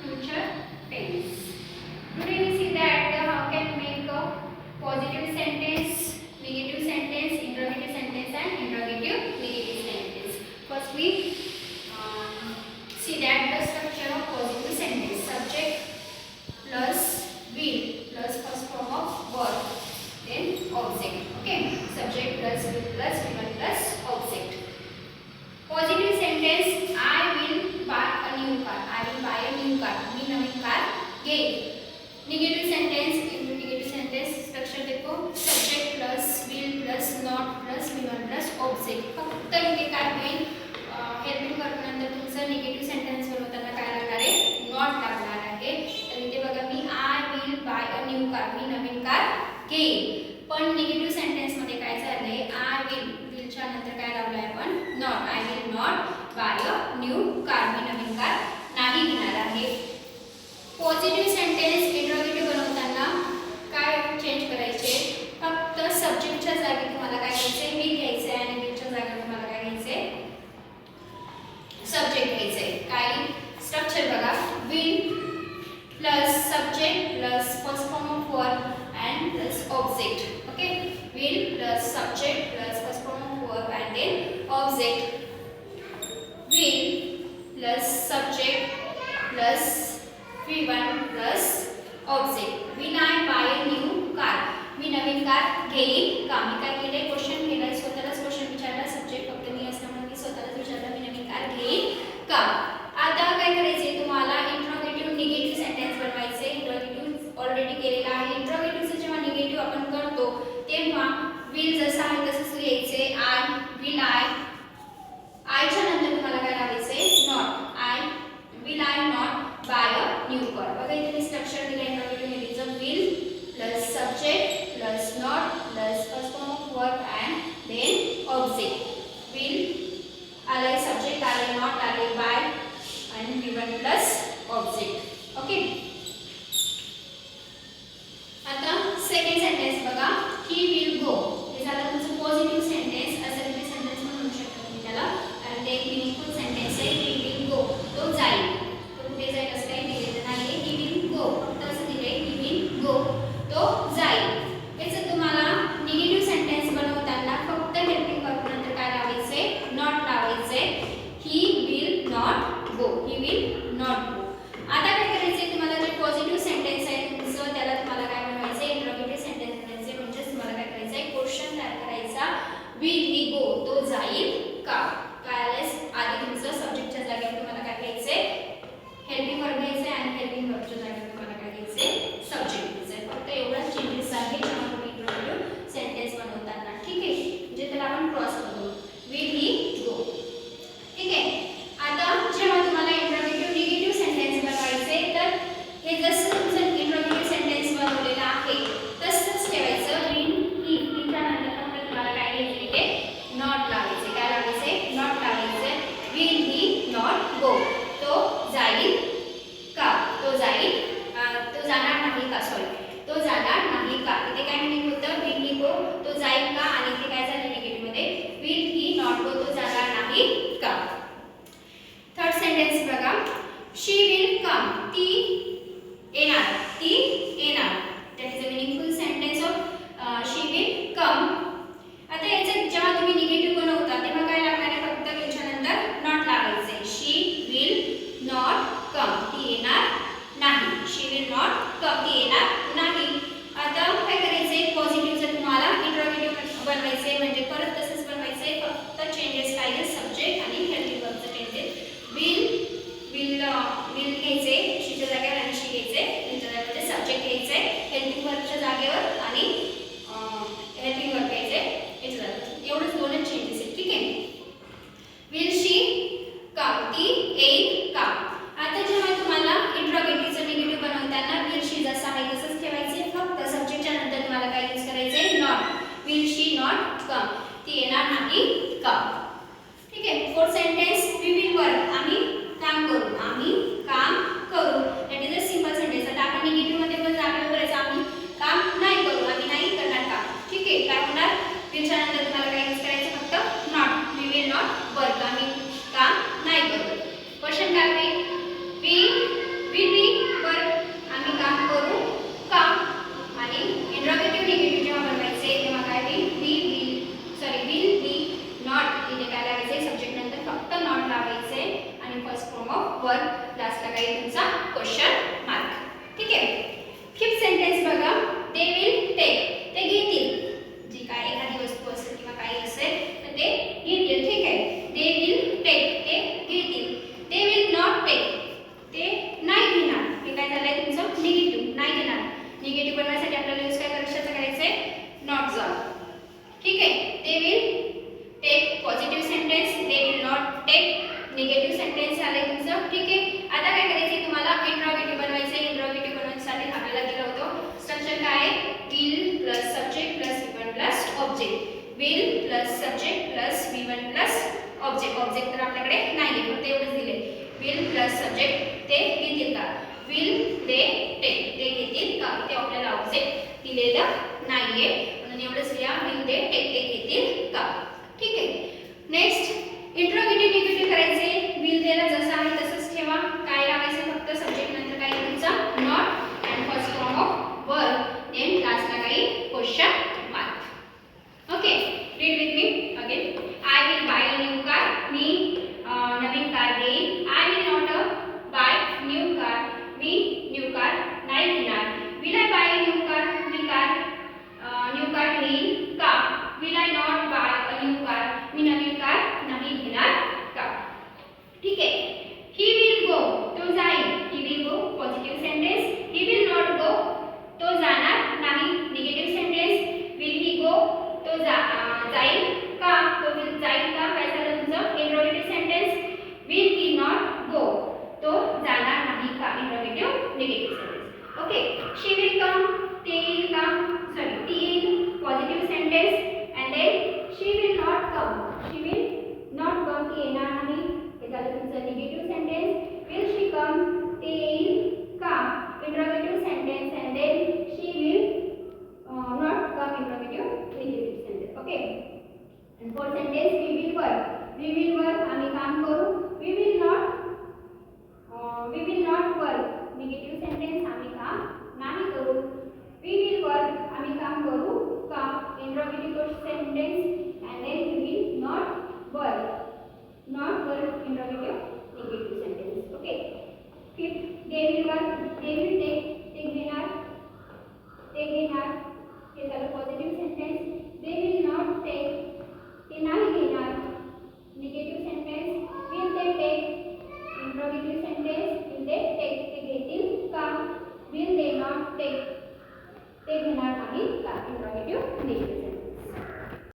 future tense. Today we see that how can make a positive sentence, negative sentence, interrogative sentence and interrogative negative sentence. First we see that the structure of positive sentence: subject plus will plus first form of verb, then object. Okay, subject plus will plus V1 plus object. Positive sentence: I will buy a new car. I will buy a new car. मी नवीन car घेईन. Negative sentence, into negative sentence structure देखो, subject plus will plus not plus V1 plus object. फक्त इथे काय होईल, helping verb नंतर तुमचं negative sentence बनवताना काय लागणार आहे, नॉट लागणार आहे. तर इथे बघा, मी I will buy a new car, मी नवीन कार घेईन. पण निगेटिव्ह सेंटेन्स मध्ये काय झालंय, आय विलच्या नंतर काय लावलंय आपण, not. I will not buy a new car, मी नवीन कार नाही घेणार आहे. पॉझिटिव्ह सेंटेन्स इंट्रोगेटिव्ह बनवताना काय चेंज करायचे, फक्त सब्जेक्टच्या जागी तुम्हाला काय घ्यायचंय, विल घ्यायचंय आणि विलच्या जागी तुम्हाला काय घ्यायचंय, सब्जेक्ट घ्यायचंय. काय स्ट्रक्चर बघा, will plus subject plus first form of verb and plus object. Okay, will plus subject plus first form of verb and then object. Will plus subject plus V1 plus object. Will I buy a new car? मी नवीन car घेईन का? मी काय केलंय, question केलाय, स्वतःलाच question विचारला. Subject फक्त मी असल्यामुळे मी स्वतःलाच विचारलं, मी नवीन कार घेईन का? आता काय करायचंय तुम्हाला, इंट्रोगेटिव्ह निगेटिव्ह सेंटेन्स बनवायचे. इंट्रोगेटिव्ह ऑलरेडी केलेला आहे. इंट्रोगेटिव्हचं जेव्हा निगेटिव्ह आपण करतो तेव्हा विल जसं आहे तसंच लिहायचे. आय विल आय, आयच्या नंतर तुम्हाला काय लावायचंय, not. I will I not buy a new car. बघा इथे मी स्ट्रक्चर दिलं इंट्रोगेटिव्ह निगेटिव्हचं. Will plus subject plus not plus first form of verb and then object. Will आले, सब्जेक्ट आले, नॉट आले, बाय आणि V1 प्लस ऑब्जेक्ट. ओके, आता सेकंड सेंटेन्स बघा, ही विल गो. हे झालं तुमचं पॉझिटिव्ह सेंटेन्स. असर्टिव्ह सेंटेन्स म्हणू शकता तुम्ही त्याला, कारण ते एक मीनिंगफुल सेंटेन्स आहे. ही विल गो, तो जाईल. तो कुठे जाईल असं काही दिलेलं नाहीये. ही विल गो, फक्त असं दिलंय, ही विल गो, तो जाईल. याचं तुम्हाला निगेटिव्ह सेंटेन्स बनवताना फक्त हेल्पिंग वर्ब नंतर काय लावायचंय, नॉट लावायचंय. He will not go, he will not go. आता काय करायचंय तुम्हाला, जे पॉझिटिव्ह सेंटेन्स आहे तुमचं त्याला तुम्हाला काय बनवायचंय, इंट्रोगेटिव्ह सेंटेन्स बनायचे. म्हणजे तुम्हाला काय करायचंय, क्वेश्चन तयार करायचा. विल ही गो, तो जाईल का? कळालेस? आधी तुमचं सब्जेक्टच्या जागी तुम्हाला काय घ्यायचंय, हेल्पिंग वर्ब घ्यायचंय आणि हेल्पिंग वर्बच्या जागी तुम्हाला काय घ्यायचंय, सब्जेक्ट घ्यायचंय. फक्त एवढाच चेंजेस आहे जेव्हा तुम्ही इंट्रोगेटिव्ह सेंटेन्स बनवताना. ठीक आहे, म्हणजे त्याला आपण क्रॉस करू, विल ही गो. ठीक आहे. आता जेव्हा तुम्हाला इंट्रोगेटिव्ह निगेटिव्ह सेंटेन्स बनवायचे, तर हे जसं तुमचं इंट्रोगेटिव्ह सेंटेन्स बनवलेलं आहे तसंच ठेवायचं. विल ही, हिच्या नंतर फक्त तुम्हाला काय घ्यायचं, इथे नॉट लावायचे. काय लावायचे, नॉट लावायचे. विल ही नॉट गो, तो जाईल का? तो जाईल, तो जाणार नाही का, सॉरी, तो जाणार नाही का. इथे काय मिनिंग होतं, विल ही गो, तो जाईल का, आणि इथे काय झालं निगेटिव्ह मध्ये, विल ही नॉट गो, तो जाणार नाही का. थर्ड सेंटेन्स बघा, शी विल कम, ती येणार, ती येणार. That is a meaningful sentence of she will कम. आता याचं जेव्हा तुम्ही निगेटिव्ह बनवता तेव्हा काय लागणार आहे, फक्त विलच्या नंतर नॉट लावायचे. शी विल नॉट कम, ती येणार नाही. शी विल नॉट कम, ती येणार नाही. आता काय करायचंय, पॉझिटिव्हचं तुम्हाला इंट्रोगेटिव्ह बनवायचे. म्हणजे परत तसंच बनवायचंय, फक्त चेंजेस काय आहेत, सब्जेक्ट आणि हेल्पिंग वर्बचं चेंजेस. विल घ्यायचे, शीच्या जागी फॉर्म ऑफ वर, लास्टला काही तुमचा क्वेश्चन मार्क. ठीक आहे. फिफ्थ सेंटेन्स बघा, दे विल टेक, ते घेतील, जी काय एखादी वस्तू असेल किंवा काही असेल तर ते घेतील. ठीक आहे. दे विल टेक, ते घेतील. दे विल नॉट टेक, ते नाही घेणार. हे काय झालंय तुमचं निगेटिव्ह, नाही घेणार. निगेटिव्ह बनवण्यासाठी आपल्याला यूज काय करायचंय, नॉट जॉब. ठीक आहे. They will take positive sentence, they will not take negative sentence झाले तुमचं. ठीक आहे. आता काय करायचं तुम्हाला इंट्रोगेटिव्ह बनवायचं. इंट्रोगेटिव्ह बनवण्यासाठी आपल्याला दिलं होतं स्ट्रक्चर काय आहे, will plus subject plus V1 plus object. Will plus subject plus V1 plus object. Object तर आपल्याकडे नाहीये, फक्त एवढंच दिले. विल प्लस सब्जेक्ट, ते घेतील का. विल दे टेक, ते घेतील का. इथे आपल्याला ऑब्जेक्ट दिलेलं नाहीये म्हणून एवढंच लिहा, विल दे टेक, ते घेतील का. ठीक आहे. नेक्स्ट इंट्रोगेटिव्ह निगेटिव्ह करायचे. विल देला जसं आहे तसंच ठेवा. काय लावायचं, फक्त सब्जेक्ट नंतर काय तुमचा not and first form of verb, then लास्टला काही question mark. Okay. Read with me again. I will buy a new car, मी नवीन कार घेईन. I will not buy new car, मी न्यू कार नाही घेणार. Will I buy new car, मी new car घेईन का. Will I not buy a new car, मी नवीन कार नाही घेणार का. ठीक आहे. ही विल गो, तो जाईल. He will go positive sentence. He will not go, तो जाणार नाही निगेटिव्ह सेंटेन्स. विल ही गो, तो जाईल का, तो विल जाईल का. काय झालं तुमचं interrogative sentence. Will he not go, तो जाणार नाही का. Interrogative negative sentence. Okay. She will come, ते येईल का. सॉरी, ती येईल positive sentence. And then she will not come, she will not come, ती येणार नाही. हे झालं तुमचं negative sentence. Will she come, ते येईल का. Interrogative sentence. And then she will not come, interrogative negative sentence. Okay. And fourth sentence, we will work, we will work, आम्ही काम करू. We will not work negative sentence, आम्ही काम नाही करू. वी विल वर्क, आम्ही काम करू का. Interrogative sentence. And then we will not work, interrogative negative sentence. Okay. Fifth, they will work, they will take, ते घेणार, ते घेणार. हे झालं positive sentence. They will not take, ते नाही घेणार. Negative sentence. Will they take, interrogative sentence. Will they take, ते घेतील का. विल दे नॉट टेक, ते घेणार नाही का.